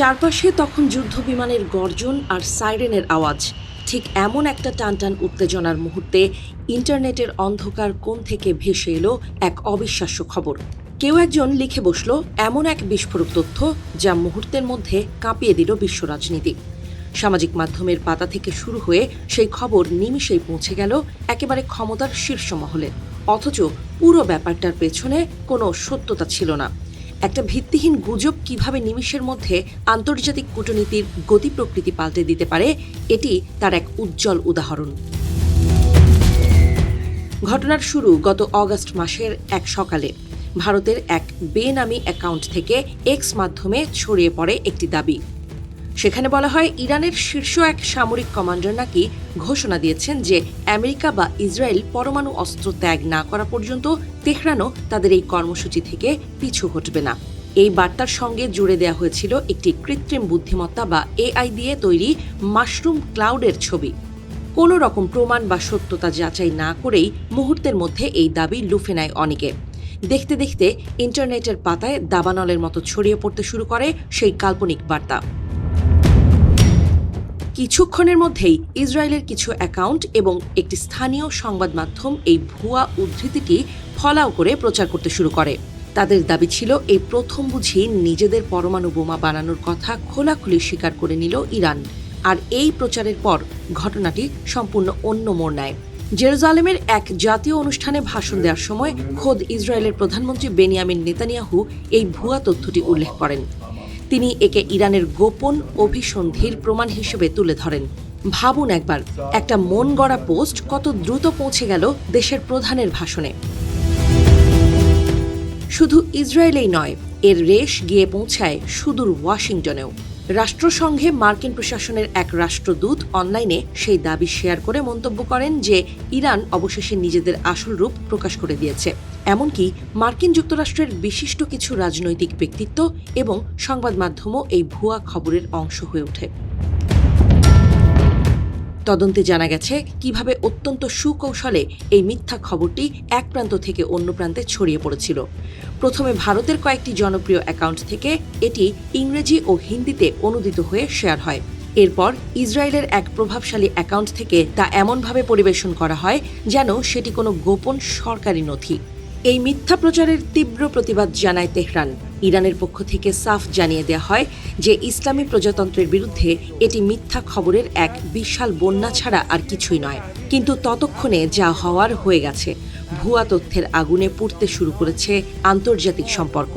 চারপাশে তখন যুদ্ধ বিমানের গর্জন আর সাইরেনের আওয়াজ। ঠিক এমন একটা টানটান উত্তেজনার মুহূর্তে ইন্টারনেটের অন্ধকার কোণ থেকে ভেসে এলো এক অবিশ্বাস্য খবর। কেউ একজন লিখে বসলো এমন এক বিস্ফোরক তথ্য যা মুহূর্তের মধ্যে কাঁপিয়ে দিল বিশ্ব রাজনীতি। সামাজিক মাধ্যমের পাতা থেকে শুরু হয়ে সেই খবর নিমিষেই পৌঁছে গেল একেবারে ক্ষমতার শীর্ষ মহলে। অথচ পুরো ব্যাপারটার পেছনে কোনো সত্যতা ছিল না। একটা ভিত্তিহীন গুজব কিভাবে নিমিষের মধ্যে আন্তর্জাতিক কূটনীতির গতি প্রকৃতি পাল্টে দিতে পারে, এটি তার এক উজ্জ্বল উদাহরণ। ঘটনার শুরু গত অগাস্ট মাসের এক সকালে ভারতের এক বেনামি অ্যাকাউন্ট থেকে এক্স মাধ্যমে ছড়িয়ে পড়ে একটি দাবি। সেখানে বলা হয় ইরানের শীর্ষ এক সামরিক কমান্ডার নাকি ঘোষণা দিয়েছেন যে আমেরিকা বা ইসরায়েল পরমাণু অস্ত্র ত্যাগ না করা পর্যন্ত তেহরানও তাদের এই কর্মসূচি থেকে পিছু হটবে না। এই বার্তার সঙ্গে জুড়ে দেওয়া হয়েছিল একটি কৃত্রিম বুদ্ধিমত্তা বা এআই দিয়ে তৈরি মাশরুম ক্লাউডের ছবি। কোনো রকম প্রমাণ বা সত্যতা যাচাই না করেই মুহূর্তের মধ্যে এই দাবি লুফে নেয় অনেকে। দেখতে দেখতে ইন্টারনেটের পাতায় দাবানলের মতো ছড়িয়ে পড়তে শুরু করে সেই কাল্পনিক বার্তা। কিছুক্ষণের মধ্যেই ইসরায়েলের কিছু অ্যাকাউন্ট এবং একটি স্থানীয় সংবাদ মাধ্যম এই ভুয়া উদ্ধৃতিটি ফলাও করে প্রচার করতে শুরু করে। তাদের দাবি ছিল এই প্রথম বুঝি নিজেদের পরমাণু বোমা বানানোর কথা খোলাখুলি স্বীকার করে নিল ইরান। আর এই প্রচারের পর ঘটনাটি সম্পূর্ণ অন্য মোড় নেয়। জেরুজালেমের এক জাতীয় অনুষ্ঠানে ভাষণ দেওয়ার সময় খোদ ইসরায়েলের প্রধানমন্ত্রী বেনিয়ামিন নেতানিয়াহু এই ভুয়া তথ্যটি উল্লেখ করেন। তিনি একে ইরানের গোপন অভিসন্ধির প্রমাণ হিসেবে তুলে ধরেন। ভাবুন একবার, একটা মন গড়া পোস্ট কত দ্রুত পৌঁছে গেল দেশের প্রধানের ভাষণে। শুধু ইসরায়েলেই নয়, এর রেশ গিয়ে পৌঁছায় সুদূর ওয়াশিংটনেও। রাষ্ট্রসংঘে মার্কিন প্রশাসনের এক রাষ্ট্রদূত অনলাইনে সেই দাবি শেয়ার করে মন্তব্য করেন যে ইরান অবশেষে নিজেদের আসল রূপ প্রকাশ করে দিয়েছে। এমনকি মার্কিন যুক্তরাষ্ট্রের বিশিষ্ট কিছু রাজনৈতিক ব্যক্তিত্ব এবং সংবাদ মাধ্যমও এই ভুয়া খবরের অংশ হয়ে ওঠে। তদন্তে জানা গেছে কিভাবে অত্যন্ত সুকৌশলে এই মিথ্যা খবরটি এক প্রান্ত থেকে অন্য প্রান্তে ছড়িয়ে পড়েছিল। প্রথমে ভারতের কয়েকটি জনপ্রিয় অ্যাকাউন্ট থেকে এটি ইংরেজি ও হিন্দিতে অনুদিত হয়ে শেয়ার হয়। এরপর ইসরায়েলের এক প্রভাবশালী অ্যাকাউন্ট থেকে তা এমনভাবে পরিবেশন করা হয় যেন সেটি কোনো গোপন সরকারি নথি। এই মিথ্যা প্রচারের তীব্র প্রতিবাদ জানায় তেহরান। ইরানের পক্ষ থেকে সাফ জানিয়ে দেওয়া হয় যে ইসলামী প্রজাতন্ত্রের বিরুদ্ধে এটি মিথ্যা খবরের এক বিশাল বন্যা ছাড়া আর কিছুই নয়। কিন্তু ততক্ষণে যা হওয়ার হয়ে গেছে। ভুয়া তথ্যের আগুনে পুড়তে শুরু করেছে আন্তর্জাতিক সম্পর্ক।